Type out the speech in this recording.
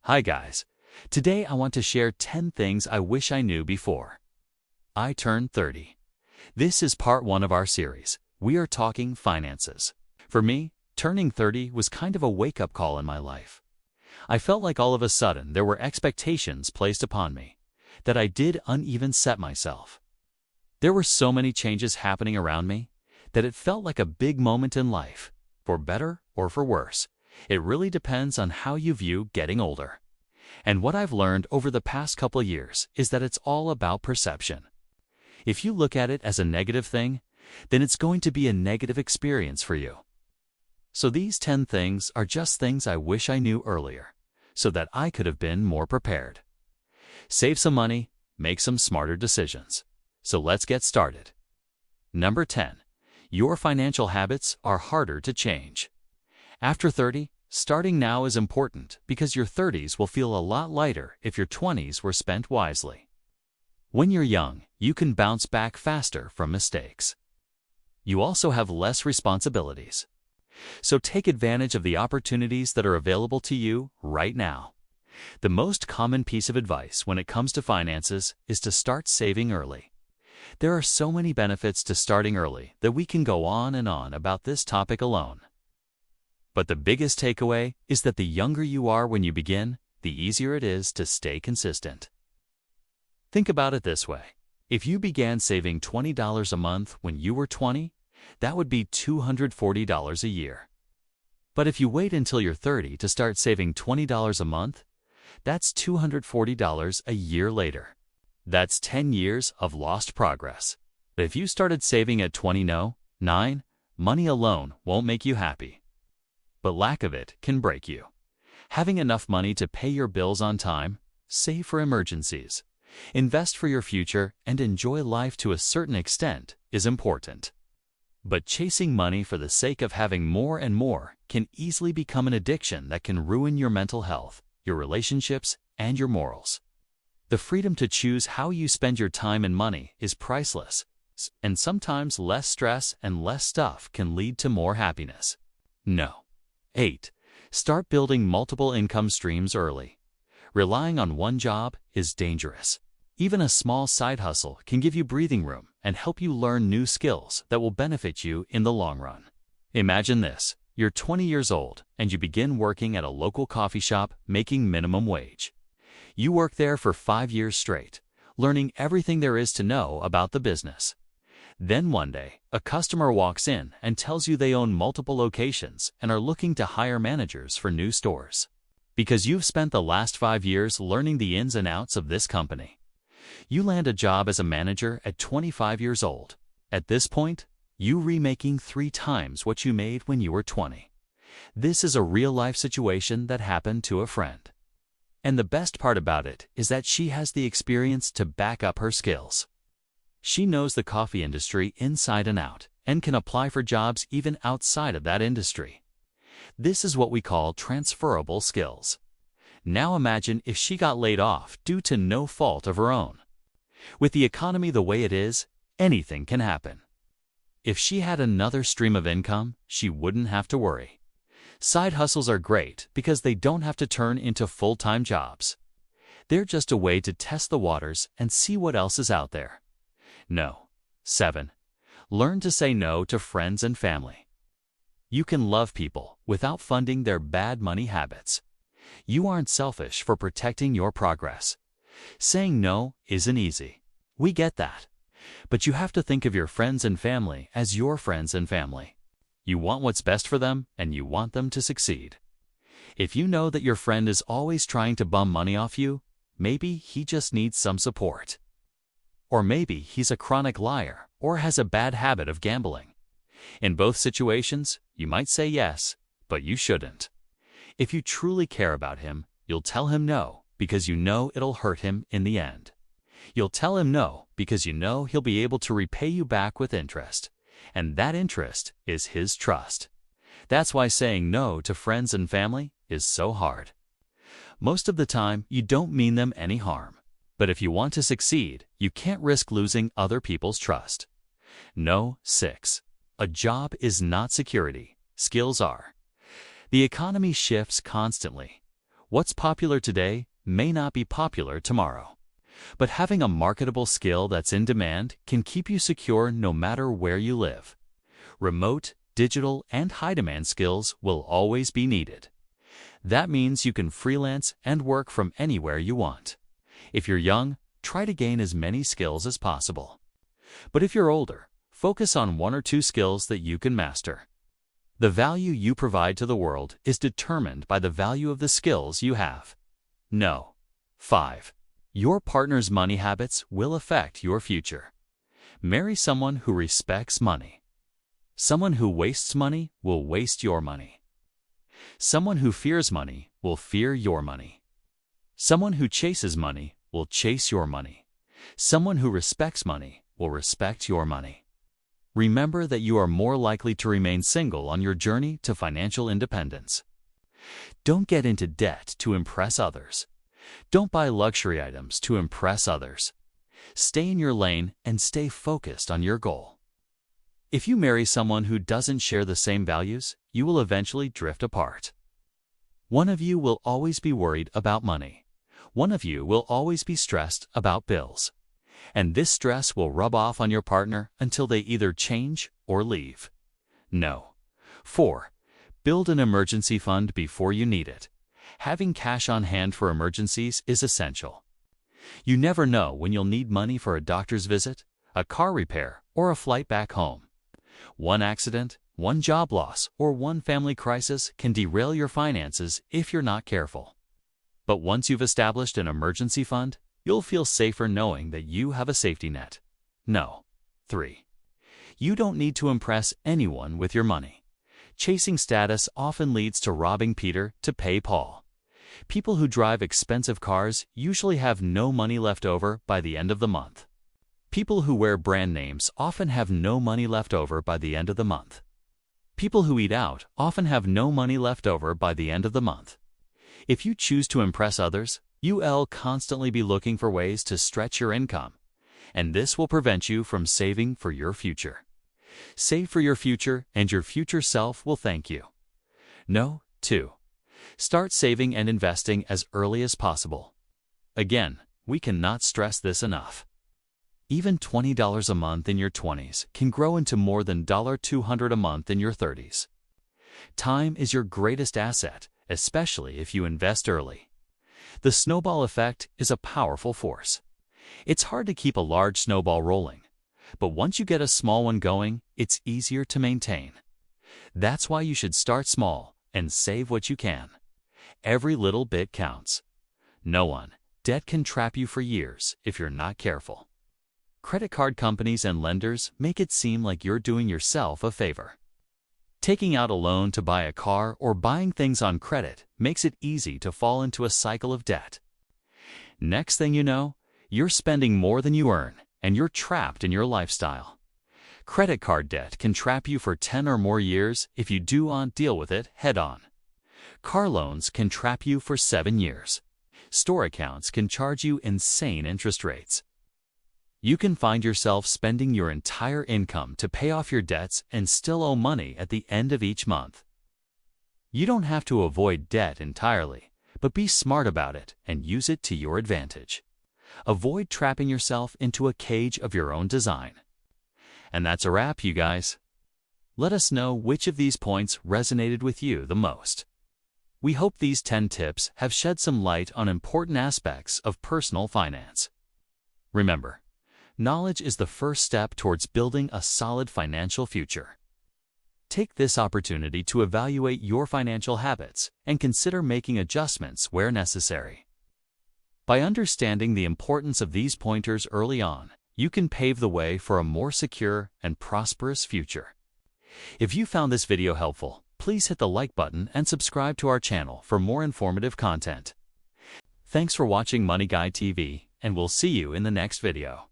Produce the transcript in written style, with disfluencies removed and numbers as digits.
Hi guys. Today I want to share 10 things I wish I knew before I turned 30. This is part 1 of our series. We are talking finances. For me, turning 30 was kind of a wake-up call in my life. I felt like all of a sudden there were expectations placed upon me that I did uneven set myself. There were so many changes happening around me that it felt like a big moment in life, for better or for worse. It really depends on how you view getting older. And what I've learned over the past couple of years is that it's all about perception. If you look at it as a negative thing, then it's going to be a negative experience for you. So these 10 things are just things I wish I knew earlier, so that I could have been more prepared. Save some money, make some smarter decisions. So let's get started. Number 10. Your financial habits are harder to change. After 30, starting now is important because your 30s will feel a lot lighter if your 20s were spent wisely. When you're young, you can bounce back faster from mistakes. You also have less responsibilities. So take advantage of the opportunities that are available to you right now. The most common piece of advice when it comes to finances is to start saving early. There are so many benefits to starting early that we can go on and on about this topic alone. But the biggest takeaway is that the younger you are when you begin, the easier it is to stay consistent. Think about it this way. If you began saving $20 a month when you were 20, that would be $240 a year. But if you wait until you're 30 to start saving $20 a month, that's $240 a year later. That's 10 years of lost progress. But if you started saving at 29, money alone won't make you happy. But lack of it can break you. Having enough money to pay your bills on time, save for emergencies, invest for your future, and enjoy life to a certain extent is important. But chasing money for the sake of having more and more can easily become an addiction that can ruin your mental health, your relationships, and your morals. The freedom to choose how you spend your time and money is priceless, and sometimes less stress and less stuff can lead to more happiness. No. 8. Start building multiple income streams early. Relying on one job is dangerous. Even a small side hustle can give you breathing room and help you learn new skills that will benefit you in the long run. Imagine this. You're 20 years old and you begin working at a local coffee shop making minimum wage. You work there for 5 years straight, learning everything there is to know about the business. Then one day, a customer walks in and tells you they own multiple locations and are looking to hire managers for new stores. Because you've spent the last 5 years learning the ins and outs of this company. You land a job as a manager at 25 years old. At this point, you're remaking 3 times what you made when you were 20. This is a real-life situation that happened to a friend. And the best part about it is that she has the experience to back up her skills. She knows the coffee industry inside and out and can apply for jobs even outside of that industry. This is what we call transferable skills. Now imagine if she got laid off due to no fault of her own. With the economy the way it is, anything can happen. If she had another stream of income, she wouldn't have to worry. Side hustles are great because they don't have to turn into full-time jobs. They're just a way to test the waters and see what else is out there. No. 7. Learn to say no to friends and family. You can love people without funding their bad money habits. You aren't selfish for protecting your progress. Saying no isn't easy. We get that. But you have to think of your friends and family as your friends and family. You want what's best for them and you want them to succeed. If you know that your friend is always trying to bum money off you, maybe he just needs some support. Or maybe he's a chronic liar or has a bad habit of gambling. In both situations, you might say yes, but you shouldn't. If you truly care about him, you'll tell him no because you know it'll hurt him in the end. You'll tell him no because you know he'll be able to repay you back with interest, and that interest is his trust. That's why saying no to friends and family is so hard. Most of the time, you don't mean them any harm. But if you want to succeed, you can't risk losing other people's trust. No. 6. A job is not security. Skills are. The economy shifts constantly. What's popular today may not be popular tomorrow. But having a marketable skill that's in demand can keep you secure no matter where you live. Remote, digital, and high-demand skills will always be needed. That means you can freelance and work from anywhere you want. If you're young, try to gain as many skills as possible. But if you're older, focus on 1 or 2 skills that you can master. The value you provide to the world is determined by the value of the skills you have. No. 5. Your partner's money habits will affect your future. Marry someone who respects money. Someone who wastes money will waste your money. Someone who fears money will fear your money. Someone who chases money will chase your money. Someone who respects money will respect your money. Remember that you are more likely to remain single on your journey to financial independence. Don't get into debt to impress others. Don't buy luxury items to impress others. Stay in your lane and stay focused on your goal. If you marry someone who doesn't share the same values, you will eventually drift apart. One of you will always be worried about money. One of you will always be stressed about bills. And this stress will rub off on your partner until they either change or leave. No. 4. Build an emergency fund before you need it. Having cash on hand for emergencies is essential. You never know when you'll need money for a doctor's visit, a car repair, or a flight back home. One accident, one job loss, or one family crisis can derail your finances if you're not careful. But once you've established an emergency fund, you'll feel safer knowing that you have a safety net. No. 3. You don't need to impress anyone with your money. Chasing status often leads to robbing Peter to pay Paul. People who drive expensive cars usually have no money left over by the end of the month. People who wear brand names often have no money left over by the end of the month. People who eat out often have no money left over by the end of the month. If you choose to impress others, you'll constantly be looking for ways to stretch your income, and this will prevent you from saving for your future. Save for your future, and your future self will thank you. No. 2. Start saving and investing as early as possible. Again, we cannot stress this enough. Even $20 a month in your 20s can grow into more than $200 a month in your 30s. Time is your greatest asset, especially if you invest early. The snowball effect is a powerful force. It's hard to keep a large snowball rolling, but once you get a small one going, it's easier to maintain. That's why you should start small and save what you can. Every little bit counts. Debt can trap you for years if you're not careful. Credit card companies and lenders make it seem like you're doing yourself a favor. Taking out a loan to buy a car or buying things on credit makes it easy to fall into a cycle of debt. Next thing you know, you're spending more than you earn, and you're trapped in your lifestyle. Credit card debt can trap you for 10 or more years if you do not deal with it head-on. Car loans can trap you for 7 years. Store accounts can charge you insane interest rates. You can find yourself spending your entire income to pay off your debts and still owe money at the end of each month. You don't have to avoid debt entirely, but be smart about it and use it to your advantage. Avoid trapping yourself into a cage of your own design. And that's a wrap, you guys. Let us know which of these points resonated with you the most. We hope these 10 tips have shed some light on important aspects of personal finance. Remember, knowledge is the first step towards building a solid financial future. Take this opportunity to evaluate your financial habits and consider making adjustments where necessary. By understanding the importance of these pointers early on, you can pave the way for a more secure and prosperous future. If you found this video helpful, please hit the like button and subscribe to our channel for more informative content. Thanks for watching MoneyGuyTV, and we'll see you in the next video.